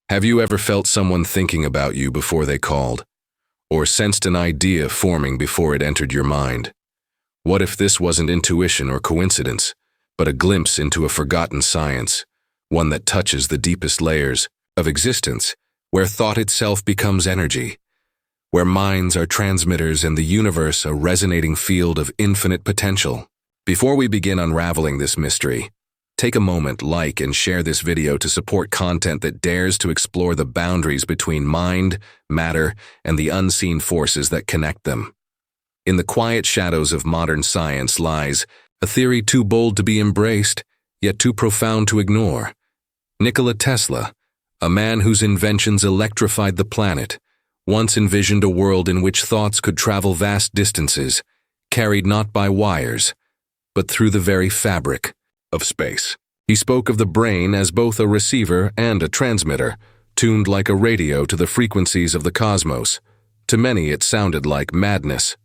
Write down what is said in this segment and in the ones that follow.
Have you ever felt someone thinking about you before they called? Or sensed an idea forming before it entered your mind? What if this wasn't intuition or coincidence, but a glimpse into a forgotten science, one that touches the deepest layers of existence, where thought itself becomes energy, where minds are transmitters and the universe a resonating field of infinite potential? Before we begin unraveling this mystery, take a moment, like and share this video to support content that dares to explore the boundaries between mind, matter, and the unseen forces that connect them. In the quiet shadows of modern science lies a theory too bold to be embraced, yet too profound to ignore. Nikola Tesla, a man whose inventions electrified the planet, once envisioned a world in which thoughts could travel vast distances, carried not by wires, but through the very fabric of space. He spoke of the brain as both a receiver and a transmitter, tuned like a radio to the frequencies of the cosmos. To many it sounded like madness,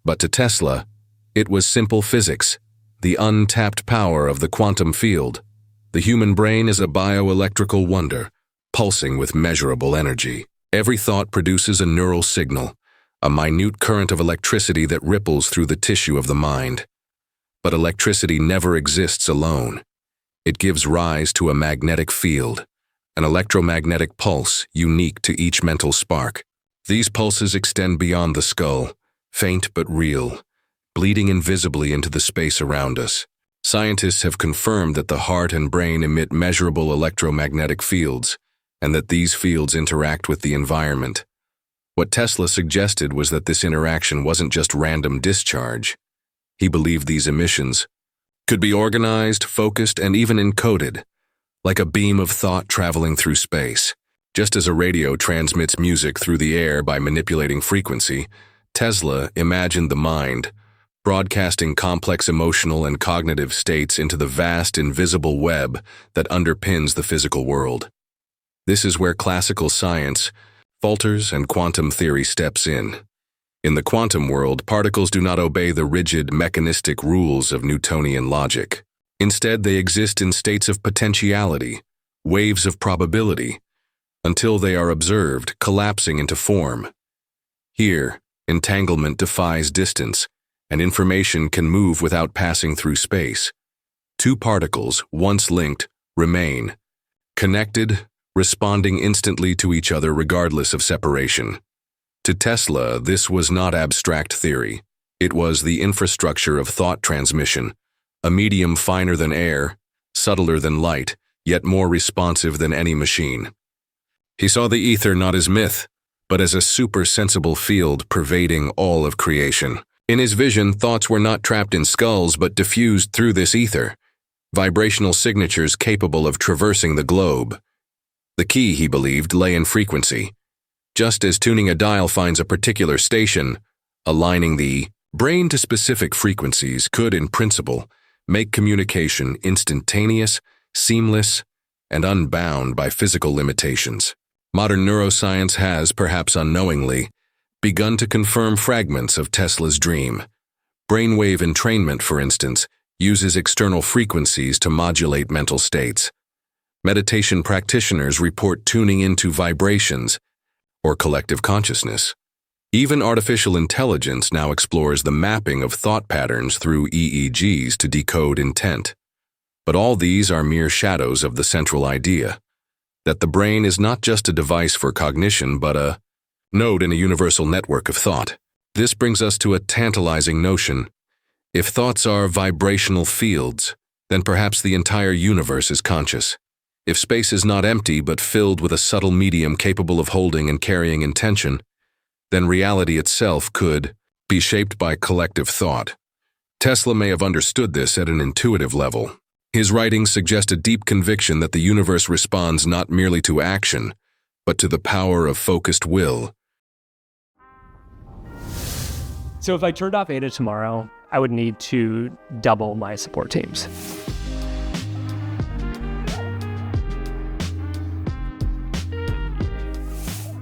but to Tesla, it was simple physics, the untapped power of the quantum field. The human brain is a bioelectrical wonder, pulsing with measurable energy. Every thought produces a neural signal, a minute current of electricity that ripples through the tissue of the mind. But electricity never exists alone. It gives rise to a magnetic field, an electromagnetic pulse unique to each mental spark. These pulses extend beyond the skull, faint but real, bleeding invisibly into the space around us. Scientists have confirmed that the heart and brain emit measurable electromagnetic fields, and that these fields interact with the environment. What Tesla suggested was that this interaction wasn't just random discharge. He believed these emissions could be organized, focused, and even encoded, like a beam of thought traveling through space. Just as a radio transmits music through the air by manipulating frequency, Tesla imagined the mind, broadcasting complex emotional and cognitive states into the vast invisible web that underpins the physical world. This is where classical science falters and quantum theory steps in. In the quantum world, particles do not obey the rigid, mechanistic rules of Newtonian logic. Instead, they exist in states of potentiality, waves of probability, until they are observed collapsing into form. Here, entanglement defies distance, and information can move without passing through space. Two particles, once linked, remain connected, responding instantly to each other regardless of separation. To Tesla, this was not abstract theory. It was the infrastructure of thought transmission, a medium finer than air, subtler than light, yet more responsive than any machine. He saw the ether not as myth, but as a super-sensible field pervading all of creation. In his vision, thoughts were not trapped in skulls but diffused through this ether, vibrational signatures capable of traversing the globe. The key, he believed, lay in frequency. Just as tuning a dial finds a particular station, aligning the brain to specific frequencies could, in principle, make communication instantaneous, seamless, and unbound by physical limitations. Modern neuroscience has, perhaps unknowingly, begun to confirm fragments of Tesla's dream. Brainwave entrainment, for instance, uses external frequencies to modulate mental states. Meditation practitioners report tuning into vibrations or collective consciousness. Even artificial intelligence now explores the mapping of thought patterns through EEGs to decode intent. But all these are mere shadows of the central idea, that the brain is not just a device for cognition, but a node in a universal network of thought. This brings us to a tantalizing notion. If thoughts are vibrational fields, then perhaps the entire universe is conscious. If space is not empty but filled with a subtle medium capable of holding and carrying intention, then reality itself could be shaped by collective thought. Tesla may have understood this at an intuitive level. His writings suggest a deep conviction that the universe responds not merely to action, but to the power of focused will. So if I turned off Ada tomorrow, I would need to double my support teams.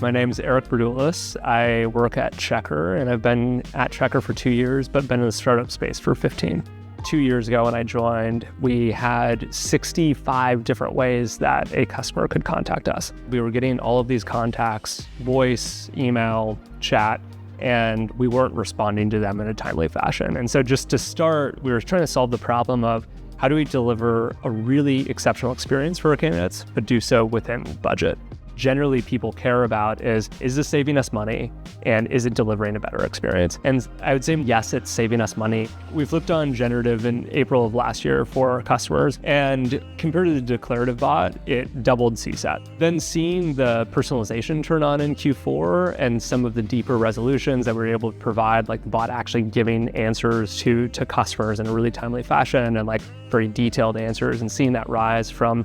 My name is Eric Berdulis. I work at Checker, and I've been at Checker for 2 years, but been in the startup space for 15. 2 years ago when I joined, we had 65 different ways that a customer could contact us. We were getting all of these contacts, voice, email, chat, and we weren't responding to them in a timely fashion. And so just to start, we were trying to solve the problem of how do we deliver a really exceptional experience for our candidates, but do so within budget. Generally, people care about is this saving us money? And is it delivering a better experience? And I would say, yes, it's saving us money. We flipped on generative in April of last year for our customers, and compared to the declarative bot, it doubled CSAT. Then seeing the personalization turn on in Q4 and some of the deeper resolutions that we were able to provide, like the bot actually giving answers to customers in a really timely fashion and like very detailed answers, and seeing that rise from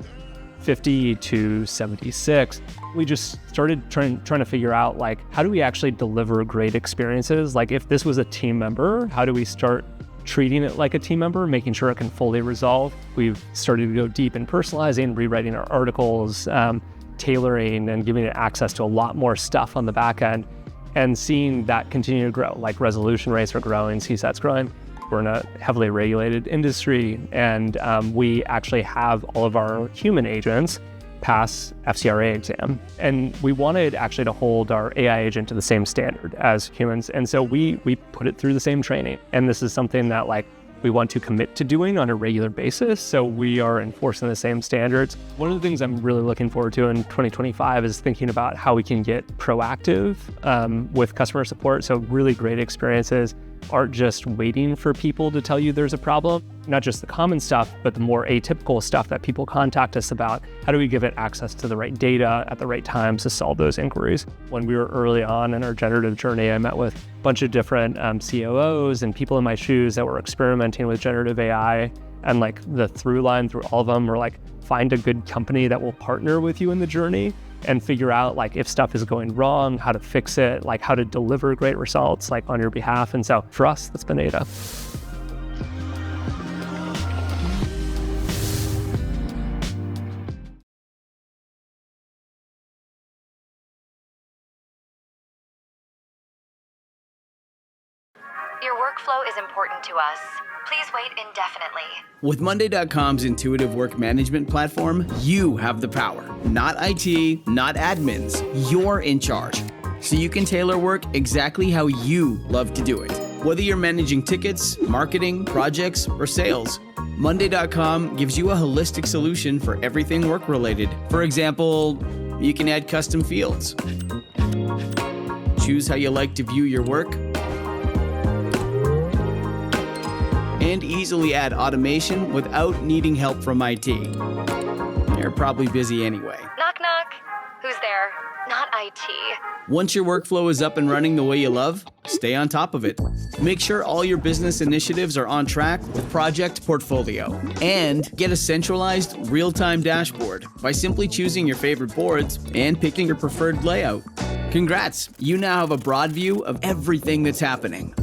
50 to 76, we just started trying to figure out, like, how do we actually deliver great experiences? Like, if this was a team member, how do we start treating it like a team member, making sure it can fully resolve? We've started to go deep in personalizing, rewriting our articles, tailoring, and giving it access to a lot more stuff on the back end, and seeing that continue to grow. Like, resolution rates are growing, CSAT's growing. We're in a heavily regulated industry, and we actually have all of our human agents pass FCRA exam. And we wanted actually to hold our AI agent to the same standard as humans. And so we put it through the same training. And this is something that like we want to commit to doing on a regular basis. So we are enforcing the same standards. One of the things I'm really looking forward to in 2025 is thinking about how we can get proactive with customer support. So really great experiences aren't just waiting for people to tell you there's a problem, not just the common stuff, but the more atypical stuff that people contact us about. How do we give it access to the right data at the right times to solve those inquiries? When we were early on in our generative journey, I met with a bunch of different COOs and people in my shoes that were experimenting with generative AI. And like the through line through all of them were like, find a good company that will partner with you in the journey and figure out like if stuff is going wrong, how to fix it, like how to deliver great results like on your behalf. And so for us, that's been Ada. Your workflow is important to us. Please wait indefinitely. With Monday.com's intuitive work management platform, you have the power. Not IT, not admins. You're in charge. So you can tailor work exactly how you love to do it. Whether you're managing tickets, marketing, projects, or sales, Monday.com gives you a holistic solution for everything work-related. For example, you can add custom fields, choose how you like to view your work, and easily add automation without needing help from IT. You're probably busy anyway. Knock, knock. Who's there? Not IT. Once your workflow is up and running the way you love, stay on top of it. Make sure all your business initiatives are on track with Project Portfolio. And get a centralized, real-time dashboard by simply choosing your favorite boards and picking your preferred layout. Congrats! You now have a broad view of everything that's happening.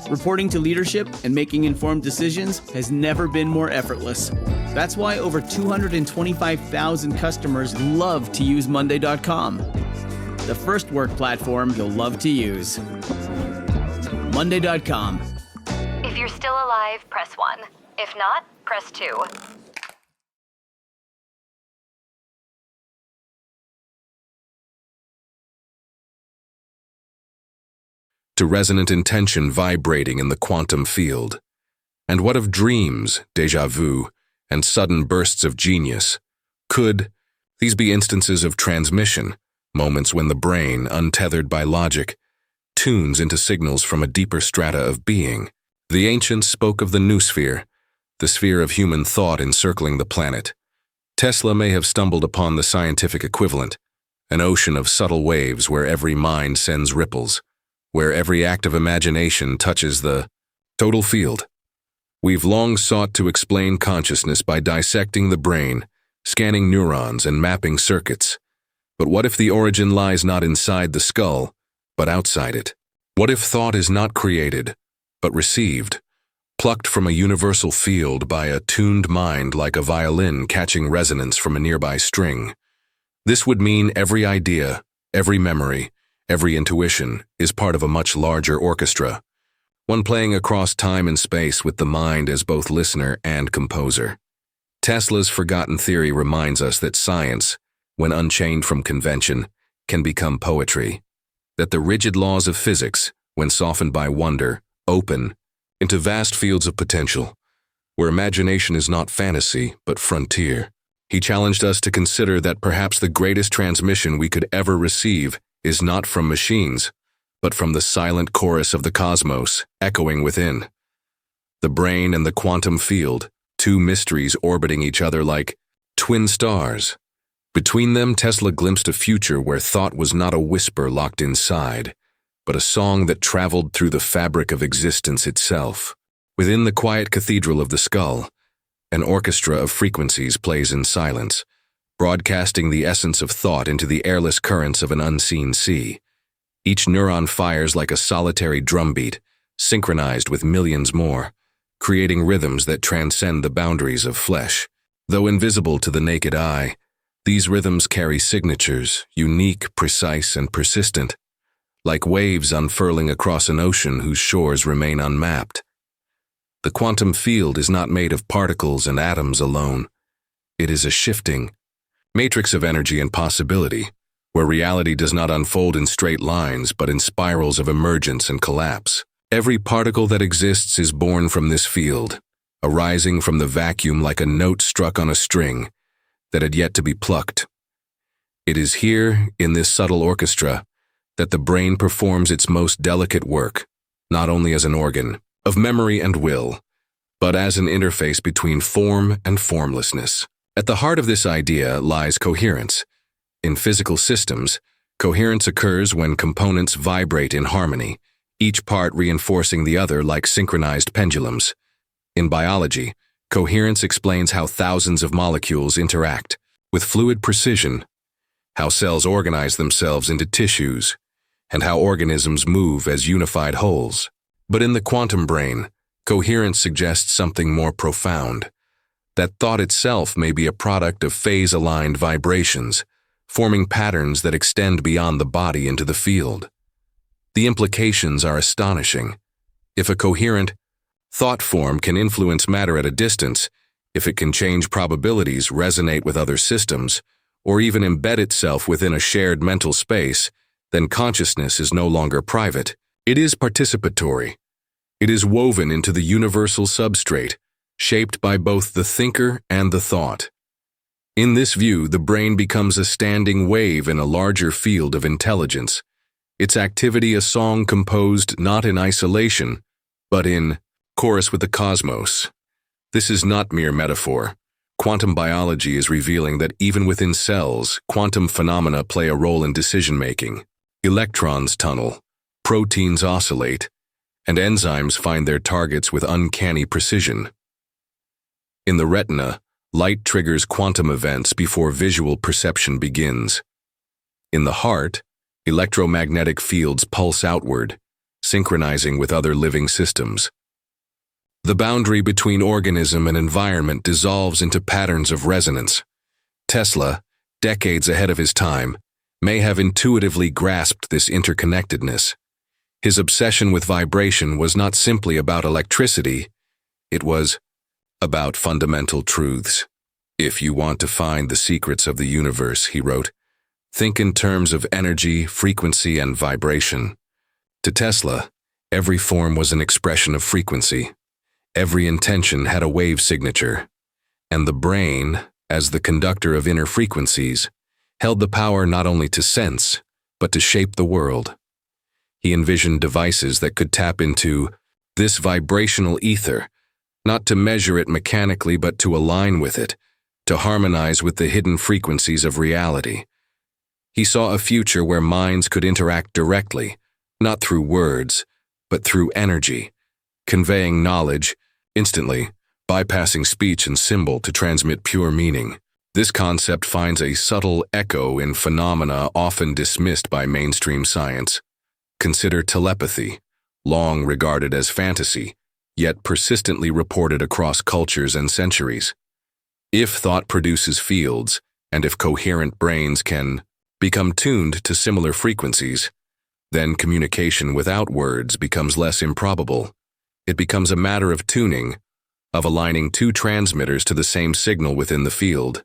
Reporting to leadership and making informed decisions has never been more effortless. That's why over 225,000 customers love to use Monday.com. The first work platform you'll love to use. Monday.com. If you're still alive, press 1. If not, press 2. To resonant intention vibrating in the quantum field. And what of dreams, déjà vu, and sudden bursts of genius? Could these be instances of transmission, moments when the brain, untethered by logic, tunes into signals from a deeper strata of being? The ancients spoke of the noosphere, the sphere of human thought encircling the planet. Tesla may have stumbled upon the scientific equivalent, an ocean of subtle waves where every mind sends ripples, where every act of imagination touches the total field. We've long sought to explain consciousness by dissecting the brain, scanning neurons, and mapping circuits. But what if the origin lies not inside the skull, but outside it? What if thought is not created, but received, plucked from a universal field by a tuned mind like a violin catching resonance from a nearby string? This would mean every idea, every memory, every intuition is part of a much larger orchestra, one playing across time and space with the mind as both listener and composer. Tesla's forgotten theory reminds us that science, when unchained from convention, can become poetry, that the rigid laws of physics, when softened by wonder, open into vast fields of potential, where imagination is not fantasy, but frontier. He challenged us to consider that perhaps the greatest transmission we could ever receive is not from machines, but from the silent chorus of the cosmos echoing within. The brain and the quantum field, two mysteries orbiting each other like twin stars. Between them, Tesla glimpsed a future where thought was not a whisper locked inside, but a song that traveled through the fabric of existence itself. Within the quiet cathedral of the skull, an orchestra of frequencies plays in silence, broadcasting the essence of thought into the airless currents of an unseen sea. Each neuron fires like a solitary drumbeat, synchronized with millions more, creating rhythms that transcend the boundaries of flesh. Though invisible to the naked eye, these rhythms carry signatures, unique, precise, and persistent, like waves unfurling across an ocean whose shores remain unmapped. The quantum field is not made of particles and atoms alone. It is a shifting matrix of energy and possibility, where reality does not unfold in straight lines but in spirals of emergence and collapse. Every particle that exists is born from this field, arising from the vacuum like a note struck on a string that had yet to be plucked. It is here, in this subtle orchestra, that the brain performs its most delicate work, not only as an organ of memory and will, but as an interface between form and formlessness. At the heart of this idea lies coherence. In physical systems, coherence occurs when components vibrate in harmony, each part reinforcing the other like synchronized pendulums. In biology, coherence explains how thousands of molecules interact with fluid precision, how cells organize themselves into tissues, and how organisms move as unified wholes. But in the quantum brain, coherence suggests something more profound, that thought itself may be a product of phase-aligned vibrations, forming patterns that extend beyond the body into the field. The implications are astonishing. If a coherent thought form can influence matter at a distance, if it can change probabilities, resonate with other systems, or even embed itself within a shared mental space, then consciousness is no longer private. It is participatory. It is woven into the universal substrate, shaped by both the thinker and the thought. In this view, the brain becomes a standing wave in a larger field of intelligence, its activity a song composed not in isolation, but in chorus with the cosmos. This is not mere metaphor. Quantum biology is revealing that even within cells, quantum phenomena play a role in decision-making. Electrons tunnel, proteins oscillate, and enzymes find their targets with uncanny precision. In the retina, light triggers quantum events before visual perception begins. In the heart, electromagnetic fields pulse outward, synchronizing with other living systems. The boundary between organism and environment dissolves into patterns of resonance. Tesla, decades ahead of his time, may have intuitively grasped this interconnectedness. His obsession with vibration was not simply about electricity, it was about fundamental truths. If you want to find the secrets of the universe, he wrote, think in terms of energy, frequency, and vibration. To Tesla, every form was an expression of frequency. Every intention had a wave signature. And the brain, as the conductor of inner frequencies, held the power not only to sense, but to shape the world. He envisioned devices that could tap into this vibrational ether, not to measure it mechanically but to align with it, to harmonize with the hidden frequencies of reality. He saw a future where minds could interact directly, not through words, but through energy, conveying knowledge instantly, bypassing speech and symbol to transmit pure meaning. This concept finds a subtle echo in phenomena often dismissed by mainstream science. Consider telepathy, long regarded as fantasy, yet persistently reported across cultures and centuries. If thought produces fields, and if coherent brains can become tuned to similar frequencies, Then communication without words becomes less improbable. It becomes a matter of tuning, of aligning two transmitters to the same signal within the field.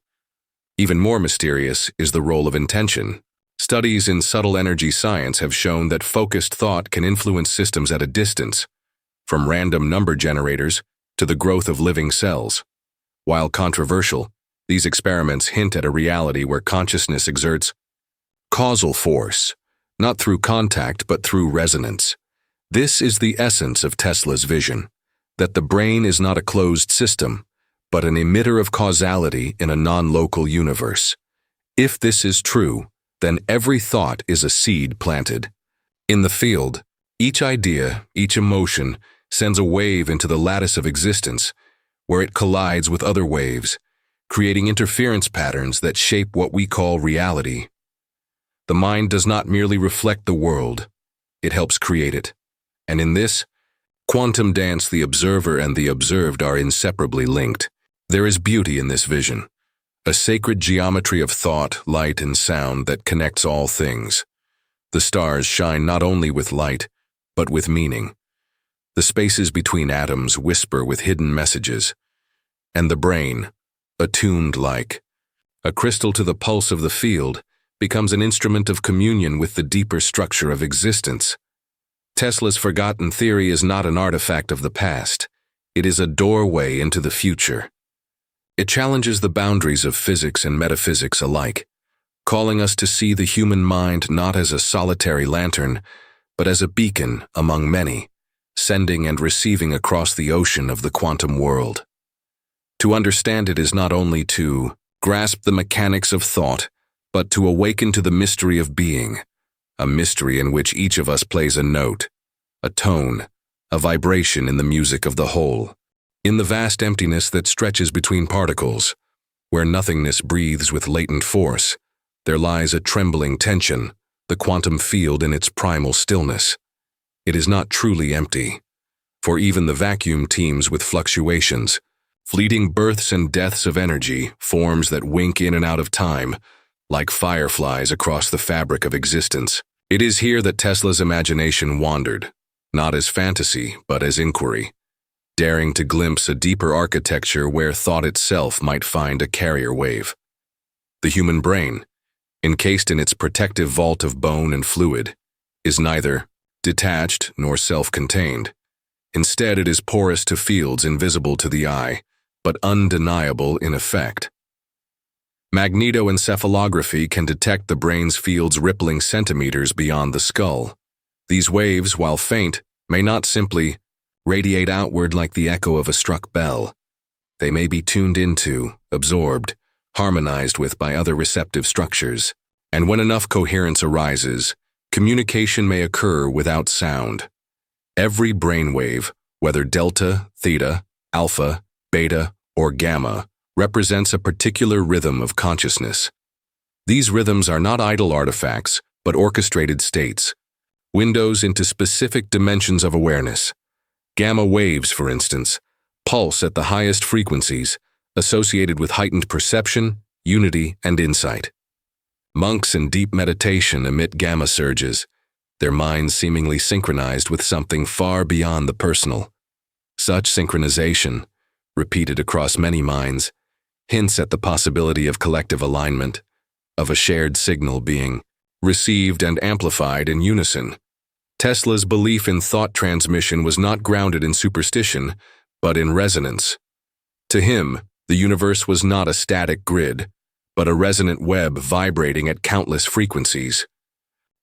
Even more mysterious is the role of intention. Studies in subtle energy science have shown that focused thought can influence systems at a distance, from random number generators to the growth of living cells. While controversial, these experiments hint at a reality where consciousness exerts causal force, not through contact but through resonance. This is the essence of Tesla's vision, that the brain is not a closed system, but an emitter of causality in a non-local universe. If this is true, then every thought is a seed planted. In the field, each idea, each emotion, sends a wave into the lattice of existence, where it collides with other waves, creating interference patterns that shape what we call reality. The mind does not merely reflect the world, it helps create it. And in this quantum dance, the observer and the observed are inseparably linked. There is beauty in this vision, a sacred geometry of thought, light, and sound that connects all things. The stars shine not only with light, but with meaning. The spaces between atoms whisper with hidden messages. And the brain, attuned like a crystal to the pulse of the field, becomes an instrument of communion with the deeper structure of existence. Tesla's forgotten theory is not an artifact of the past. It is a doorway into the future. It challenges the boundaries of physics and metaphysics alike, calling us to see the human mind not as a solitary lantern, but as a beacon among many, sending and receiving across the ocean of the quantum world. To understand it is not only to grasp the mechanics of thought, but to awaken to the mystery of being, a mystery in which each of us plays a note, a tone, a vibration in the music of the whole. In the vast emptiness that stretches between particles, where nothingness breathes with latent force, there lies a trembling tension, the quantum field in its primal stillness. It is not truly empty, for even the vacuum teems with fluctuations, fleeting births and deaths of energy, forms that wink in and out of time, like fireflies across the fabric of existence. It is here that Tesla's imagination wandered, not as fantasy, but as inquiry, daring to glimpse a deeper architecture where thought itself might find a carrier wave. The human brain, encased in its protective vault of bone and fluid, is neither detached nor self-contained. Instead, it is porous to fields invisible to the eye, but undeniable in effect. Magnetoencephalography can detect the brain's fields rippling centimeters beyond the skull. These waves, while faint, may not simply radiate outward like the echo of a struck bell. They may be tuned into, absorbed, harmonized with by other receptive structures. And when enough coherence arises, communication may occur without sound. Every brainwave, whether delta, theta, alpha, beta, or gamma, represents a particular rhythm of consciousness. These rhythms are not idle artifacts, but orchestrated states, windows into specific dimensions of awareness. Gamma waves, for instance, pulse at the highest frequencies, associated with heightened perception, unity, and insight. Monks in deep meditation emit gamma surges, their minds seemingly synchronized with something far beyond the personal. Such synchronization, repeated across many minds, hints at the possibility of collective alignment, of a shared signal being received and amplified in unison. Tesla's belief in thought transmission was not grounded in superstition, but in resonance. To him, the universe was not a static grid, but a resonant web vibrating at countless frequencies.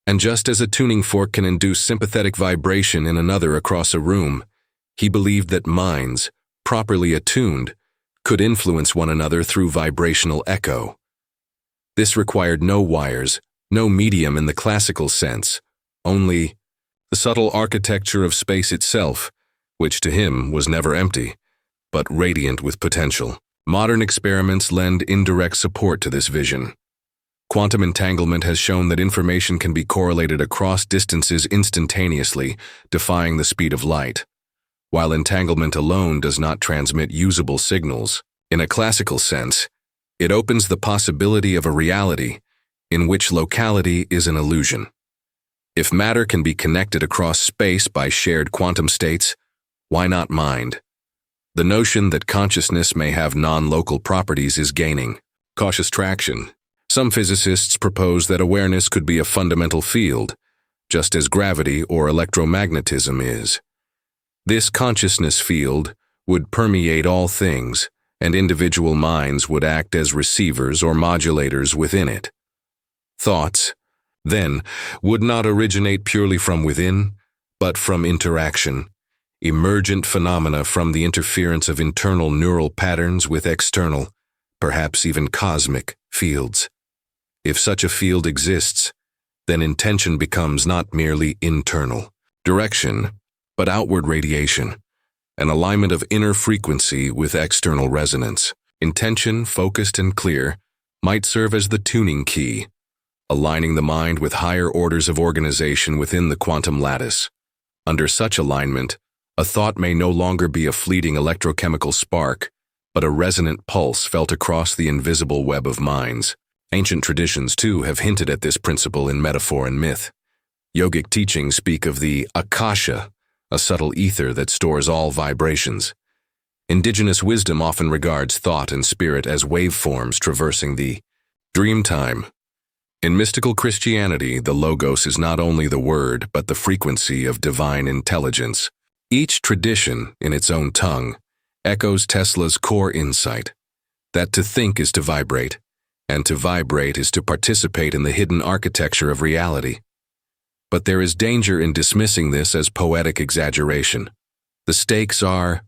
And just as a tuning fork can induce sympathetic vibration in another across a room, he believed that minds, properly attuned, could influence one another through vibrational echo. This required no wires, no medium in the classical sense, only the subtle architecture of space itself, which to him was never empty, but radiant with potential. Modern experiments lend indirect support to this vision. Quantum entanglement has shown that information can be correlated across distances instantaneously, defying the speed of light. While entanglement alone does not transmit usable signals, in a classical sense, it opens the possibility of a reality in which locality is an illusion. If matter can be connected across space by shared quantum states, why not mind? The notion that consciousness may have non-local properties is gaining cautious traction. Some physicists propose that awareness could be a fundamental field, just as gravity or electromagnetism is. This consciousness field would permeate all things, and individual minds would act as receivers or modulators within it. Thoughts, then, would not originate purely from within, but from interaction, emergent phenomena from the interference of internal neural patterns with external, perhaps even cosmic, fields. If such a field exists, then intention becomes not merely internal direction, but outward radiation, an alignment of inner frequency with external resonance. Intention, focused and clear, might serve as the tuning key, aligning the mind with higher orders of organization within the quantum lattice. Under such alignment, a thought may no longer be a fleeting electrochemical spark, but a resonant pulse felt across the invisible web of minds. Ancient traditions, too, have hinted at this principle in metaphor and myth. Yogic teachings speak of the akasha, a subtle ether that stores all vibrations. Indigenous wisdom often regards thought and spirit as waveforms traversing the dream time. In mystical Christianity, the logos is not only the word, but the frequency of divine intelligence. Each tradition, in its own tongue, echoes Tesla's core insight, that to think is to vibrate, and to vibrate is to participate in the hidden architecture of reality. But there is danger in dismissing this as poetic exaggeration. The stakes are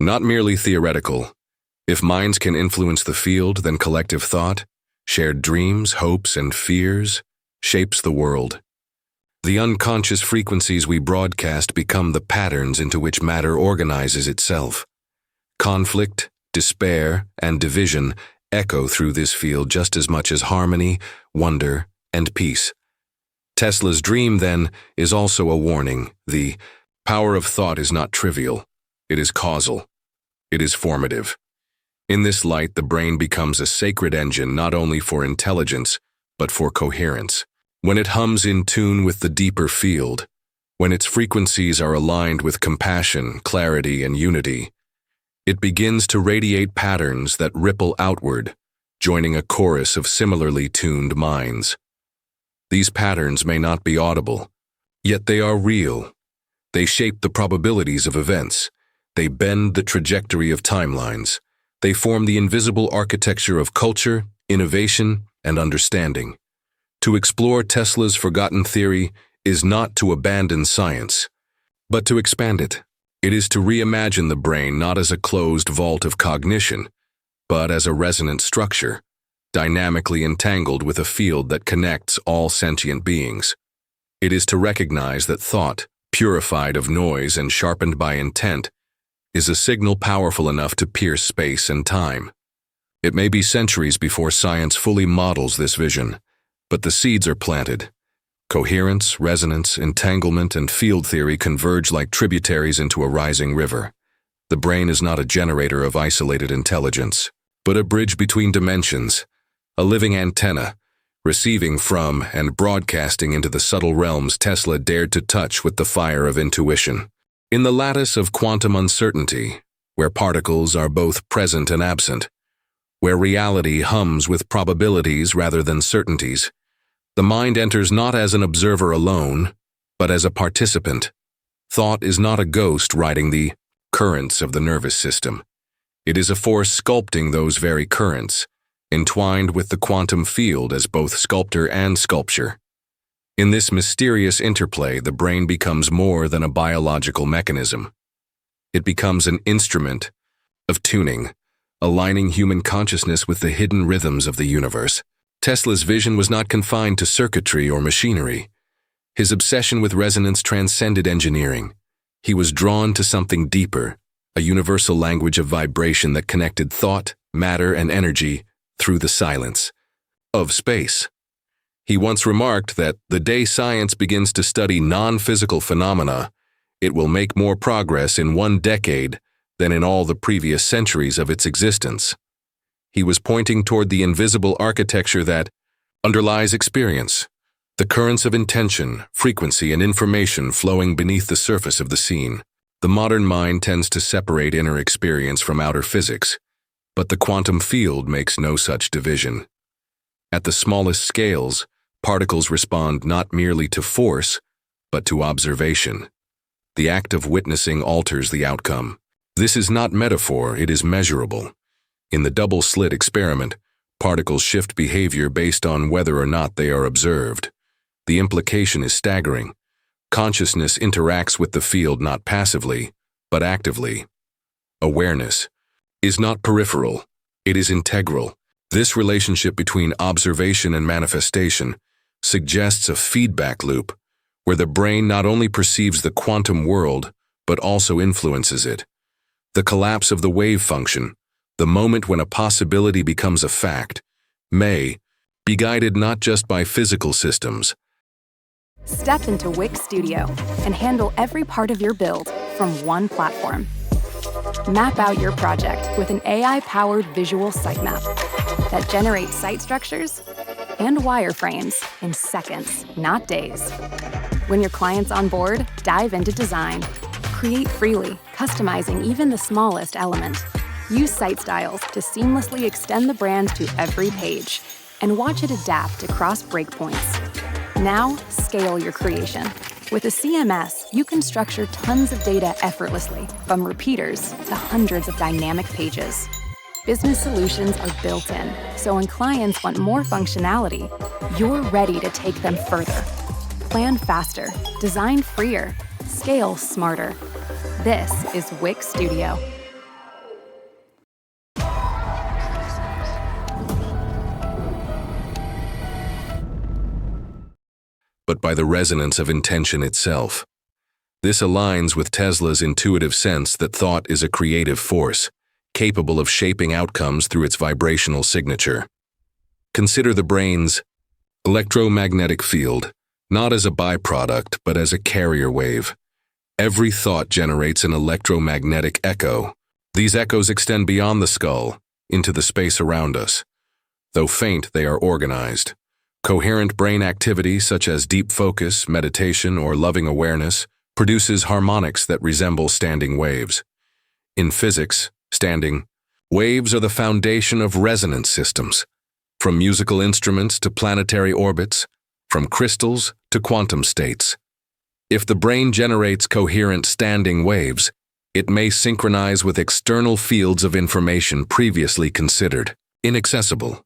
not merely theoretical. If minds can influence the field, then collective thought, shared dreams, hopes, and fears shapes the world. The unconscious frequencies we broadcast become the patterns into which matter organizes itself. Conflict, despair, and division echo through this field just as much as harmony, wonder, and peace. Tesla's dream, then, is also a warning. The power of thought is not trivial. It is causal. It is formative. In this light, the brain becomes a sacred engine not only for intelligence, but for coherence. When it hums in tune with the deeper field, when its frequencies are aligned with compassion, clarity, and unity, it begins to radiate patterns that ripple outward, joining a chorus of similarly tuned minds. These patterns may not be audible, yet they are real. They shape the probabilities of events. They bend the trajectory of timelines. They form the invisible architecture of culture, innovation, and understanding. To explore Tesla's forgotten theory is not to abandon science, but to expand it. It is to reimagine the brain not as a closed vault of cognition, but as a resonant structure, dynamically entangled with a field that connects all sentient beings. It is to recognize that thought, purified of noise and sharpened by intent, is a signal powerful enough to pierce space and time. It may be centuries before science fully models this vision, but the seeds are planted. Coherence, resonance, entanglement, and field theory converge like tributaries into a rising river. The brain is not a generator of isolated intelligence, but a bridge between dimensions, a living antenna, receiving from and broadcasting into the subtle realms Tesla dared to touch with the fire of intuition. In the lattice of quantum uncertainty, where particles are both present and absent, where reality hums with probabilities rather than certainties, the mind enters not as an observer alone, but as a participant. Thought is not a ghost riding the currents of the nervous system. It is a force sculpting those very currents, entwined with the quantum field as both sculptor and sculpture. In this mysterious interplay, the brain becomes more than a biological mechanism. It becomes an instrument of tuning, aligning human consciousness with the hidden rhythms of the universe. Tesla's vision was not confined to circuitry or machinery. His obsession with resonance transcended engineering. He was drawn to something deeper, a universal language of vibration that connected thought, matter, and energy through the silence of space. He once remarked that the day science begins to study non-physical phenomena, it will make more progress in 1 decade than in all the previous centuries of its existence. He was pointing toward the invisible architecture that underlies experience, The currents of intention, frequency, and information flowing beneath the surface of the scene. The modern mind tends to separate inner experience from outer physics, but the quantum field makes no such division. At the smallest scales, particles respond not merely to force, but to observation. The act of witnessing alters the outcome. This is not metaphor, it is measurable. In the double-slit experiment, particles shift behavior based on whether or not they are observed. The implication is staggering. Consciousness interacts with the field not passively, but actively. Awareness is not peripheral, it is integral. This relationship between observation and manifestation suggests a feedback loop, where the brain not only perceives the quantum world, but also influences it. The collapse of the wave function, the moment when a possibility becomes a fact, may be guided not just by physical systems. Step into Wix Studio and handle every part of your build from one platform. Map out your project with an AI-powered visual sitemap that generates site structures and wireframes in seconds, not days. When your client's on board, dive into design. Create freely, customizing even the smallest element. Use site styles to seamlessly extend the brand to every page and watch it adapt across breakpoints. Now, scale your creation. With a CMS, you can structure tons of data effortlessly, from repeaters to hundreds of dynamic pages. Business solutions are built in, so when clients want more functionality, you're ready to take them further. Plan faster, design freer, scale smarter. This is Wix Studio. But by the resonance of intention itself. This aligns with Tesla's intuitive sense that thought is a creative force, capable of shaping outcomes through its vibrational signature. Consider the brain's electromagnetic field, not as a byproduct, but as a carrier wave. Every thought generates an electromagnetic echo. These echoes extend beyond the skull, into the space around us. Though faint, they are organized. Coherent brain activity, such as deep focus, meditation, or loving awareness, produces harmonics that resemble standing waves. In physics, standing waves are the foundation of resonance systems. From musical instruments to planetary orbits, from crystals to quantum states. If the brain generates coherent standing waves, it may synchronize with external fields of information previously considered inaccessible.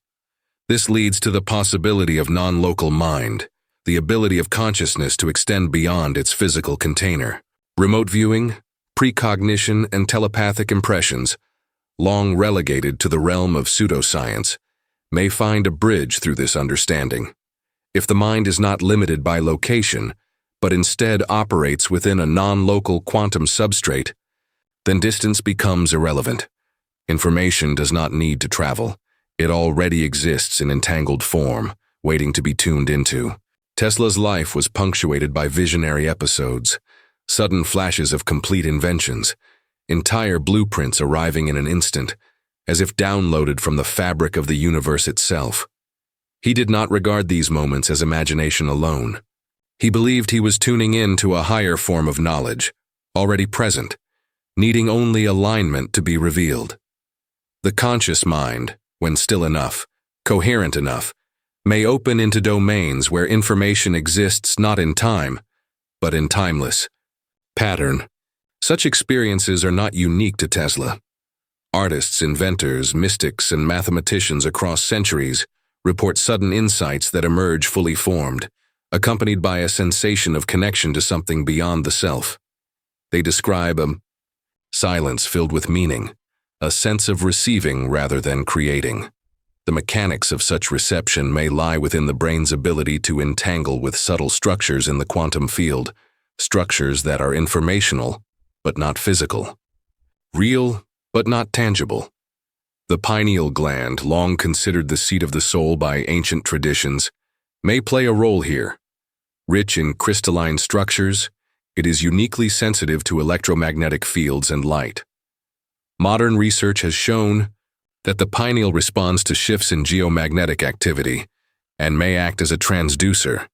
This leads to the possibility of non-local mind, the ability of consciousness to extend beyond its physical container. Remote viewing, precognition, and telepathic impressions, long relegated to the realm of pseudoscience, may find a bridge through this understanding. If the mind is not limited by location, but instead operates within a non-local quantum substrate, then distance becomes irrelevant. Information does not need to travel. It already exists in entangled form, waiting to be tuned into. Tesla's life was punctuated by visionary episodes, sudden flashes of complete inventions, entire blueprints arriving in an instant, as if downloaded from the fabric of the universe itself. He did not regard these moments as imagination alone. He believed he was tuning in to a higher form of knowledge, already present, needing only alignment to be revealed. The conscious mind, when still enough, coherent enough, may open into domains where information exists not in time, but in timeless pattern. Such experiences are not unique to Tesla. Artists, inventors, mystics, and mathematicians across centuries report sudden insights that emerge fully formed, accompanied by a sensation of connection to something beyond the self. They describe a silence filled with meaning, a sense of receiving rather than creating. The mechanics of such reception may lie within the brain's ability to entangle with subtle structures in the quantum field, structures that are informational, but not physical. Real, but not tangible. The pineal gland, long considered the seat of the soul by ancient traditions, may play a role here. Rich in crystalline structures, it is uniquely sensitive to electromagnetic fields and light. Modern research has shown that the pineal responds to shifts in geomagnetic activity and may act as a transducer,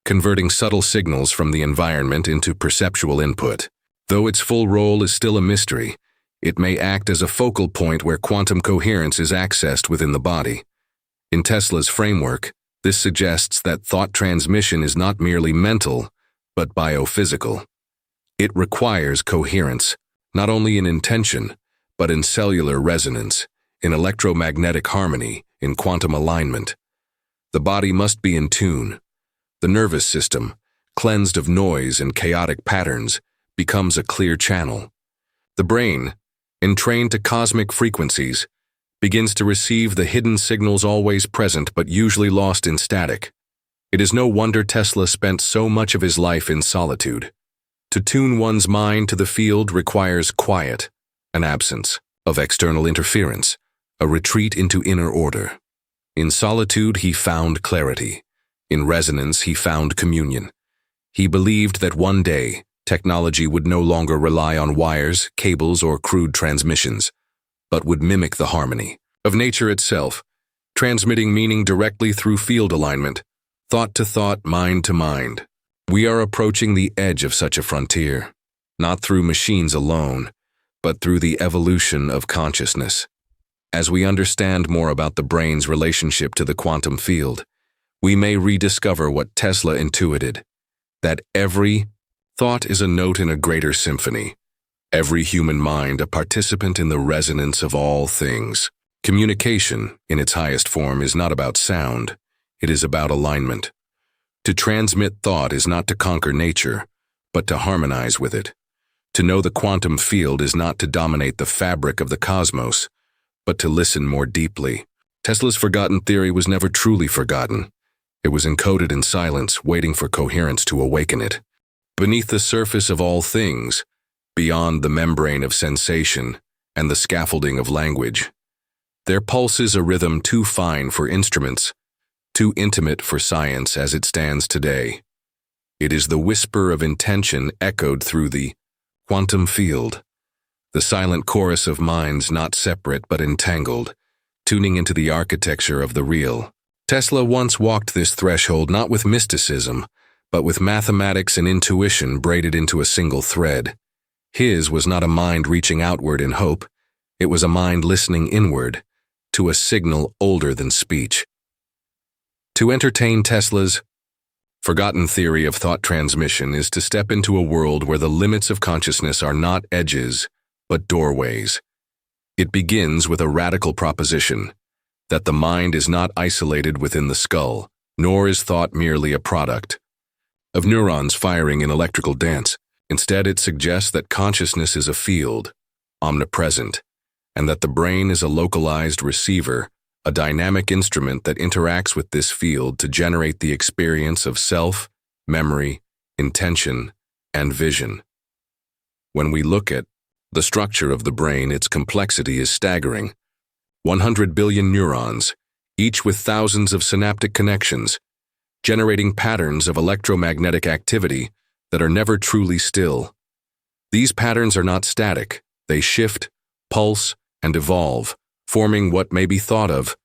converting subtle signals from the environment into perceptual input. Though its full role is still a mystery, it may act as a focal point where quantum coherence is accessed within the body. In Tesla's framework, this suggests that thought transmission is not merely mental, but biophysical. It requires coherence, not only in intention, but in cellular resonance, in electromagnetic harmony, in quantum alignment. The body must be in tune. The nervous system, cleansed of noise and chaotic patterns, becomes a clear channel. The brain, entrained to cosmic frequencies, begins to receive the hidden signals always present but usually lost in static. It is no wonder Tesla spent so much of his life in solitude. To tune one's mind to the field requires quiet, an absence of external interference, a retreat into inner order. In solitude he found clarity. In resonance he found communion. He believed that one day technology would no longer rely on wires, cables, or crude transmissions, but would mimic the harmony of nature itself, transmitting meaning directly through field alignment, thought to thought, mind to mind. We are approaching the edge of such a frontier, not through machines alone, but through the evolution of consciousness. As we understand more about the brain's relationship to the quantum field, we may rediscover what Tesla intuited, that every thought is a note in a greater symphony, every human mind a participant in the resonance of all things. Communication, in its highest form, is not about sound, it is about alignment. To transmit thought is not to conquer nature, but to harmonize with it. To know the quantum field is not to dominate the fabric of the cosmos, but to listen more deeply. Tesla's forgotten theory was never truly forgotten. It was encoded in silence, waiting for coherence to awaken it. Beneath the surface of all things, beyond the membrane of sensation and the scaffolding of language, there pulses a rhythm too fine for instruments, too intimate for science as it stands today. It is the whisper of intention echoed through the quantum field, the silent chorus of minds not separate but entangled, tuning into the architecture of the real. Tesla once walked this threshold not with mysticism, but with mathematics and intuition braided into a single thread. His was not a mind reaching outward in hope, it was a mind listening inward, to a signal older than speech. To entertain Tesla's forgotten theory of thought transmission is to step into a world where the limits of consciousness are not edges, but doorways. It begins with a radical proposition, that the mind is not isolated within the skull, nor is thought merely a product of neurons firing in electrical dance. Instead, it suggests that consciousness is a field, omnipresent, and that the brain is a localized receiver, a dynamic instrument that interacts with this field to generate the experience of self, memory, intention, and vision. When we look at the structure of the brain, its complexity is staggering. 100 billion neurons, each with thousands of synaptic connections, generating patterns of electromagnetic activity that are never truly still. These patterns are not static, they shift, pulse, and evolve, forming what may be thought of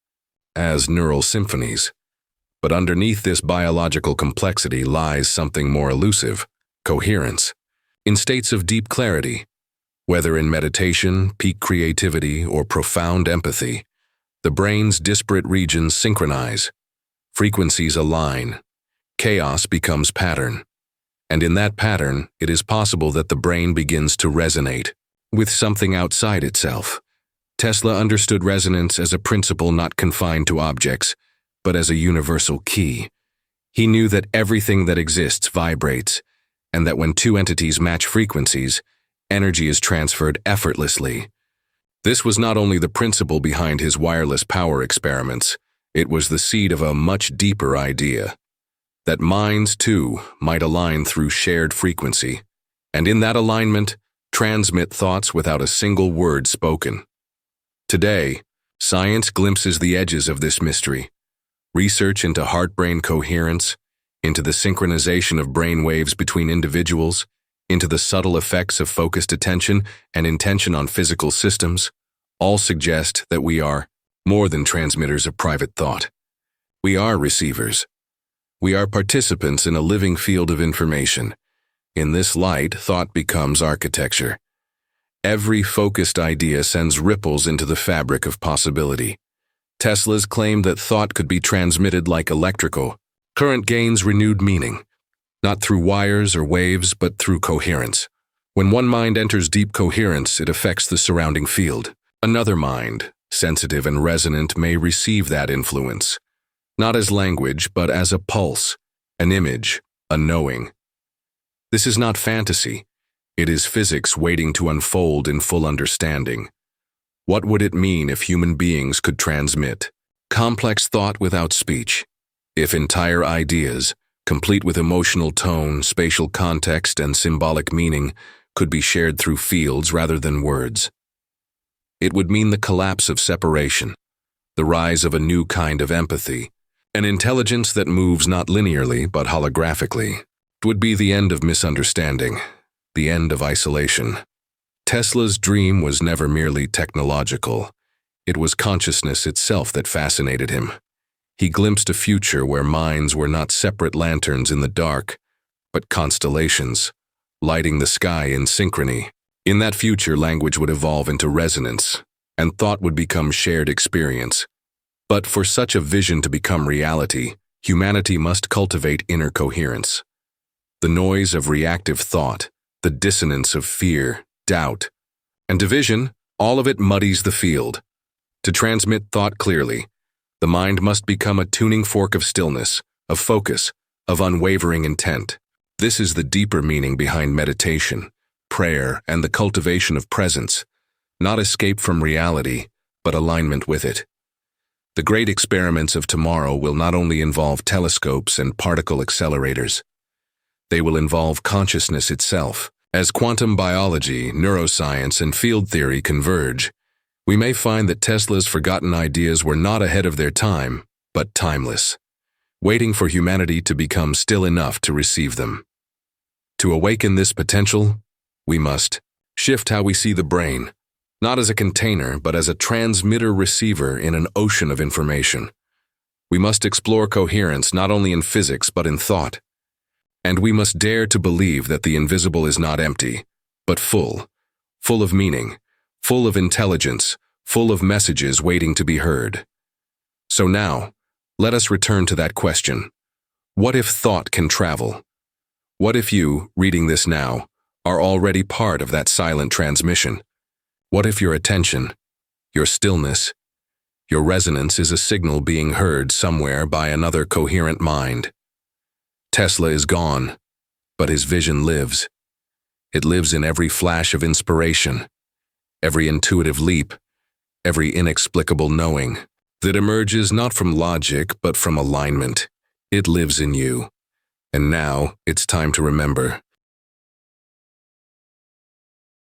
as neural symphonies. But underneath this biological complexity lies something more elusive, coherence. In states of deep clarity, whether in meditation, peak creativity, or profound empathy, the brain's disparate regions synchronize, frequencies align, chaos becomes pattern. And in that pattern, it is possible that the brain begins to resonate with something outside itself. Tesla understood resonance as a principle not confined to objects, but as a universal key. He knew that everything that exists vibrates, and that when two entities match frequencies, energy is transferred effortlessly. This was not only the principle behind his wireless power experiments, it was the seed of a much deeper idea. That minds, too, might align through shared frequency, and in that alignment, transmit thoughts without a single word spoken. Today, science glimpses the edges of this mystery. Research into heart-brain coherence, into the synchronization of brain waves between individuals, into the subtle effects of focused attention and intention on physical systems, all suggest that we are more than transmitters of private thought. We are receivers. We are participants in a living field of information. In this light, thought becomes architecture. Every focused idea sends ripples into the fabric of possibility. Tesla's claim that thought could be transmitted like electrical current gains renewed meaning, not through wires or waves, but through coherence. When one mind enters deep coherence, it affects the surrounding field. Another mind, sensitive and resonant, may receive that influence, not as language, but as a pulse, an image, a knowing. This is not fantasy. It is physics waiting to unfold in full understanding. What would it mean if human beings could transmit complex thought without speech? If entire ideas, complete with emotional tone, spatial context, and symbolic meaning, could be shared through fields rather than words? It would mean the collapse of separation, the rise of a new kind of empathy, an intelligence that moves not linearly but holographically. It would be the end of misunderstanding, the end of isolation. Tesla's dream was never merely technological. It was consciousness itself that fascinated him. He glimpsed a future where minds were not separate lanterns in the dark, but constellations, lighting the sky in synchrony. In that future, language would evolve into resonance, and thought would become shared experience. But for such a vision to become reality, humanity must cultivate inner coherence. The noise of reactive thought, the dissonance of fear, doubt, and division, all of it muddies the field. To transmit thought clearly, the mind must become a tuning fork of stillness, of focus, of unwavering intent. This is the deeper meaning behind meditation, prayer, and the cultivation of presence, not escape from reality, but alignment with it. The great experiments of tomorrow will not only involve telescopes and particle accelerators. They will involve consciousness itself. As quantum biology, neuroscience, and field theory converge, we may find that Tesla's forgotten ideas were not ahead of their time, but timeless, waiting for humanity to become still enough to receive them. To awaken this potential, we must shift how we see the brain, not as a container, but as a transmitter-receiver in an ocean of information. We must explore coherence not only in physics, but in thought. And we must dare to believe that the invisible is not empty, but full of meaning, full of intelligence, full of messages waiting to be heard. So now, let us return to that question. What if thought can travel? What if you, reading this now, are already part of that silent transmission? What if your attention, your stillness, your resonance is a signal being heard somewhere by another coherent mind? Tesla is gone, but his vision lives. It lives in every flash of inspiration, every intuitive leap, every inexplicable knowing that emerges not from logic but from alignment. It lives in you. And now it's time to remember.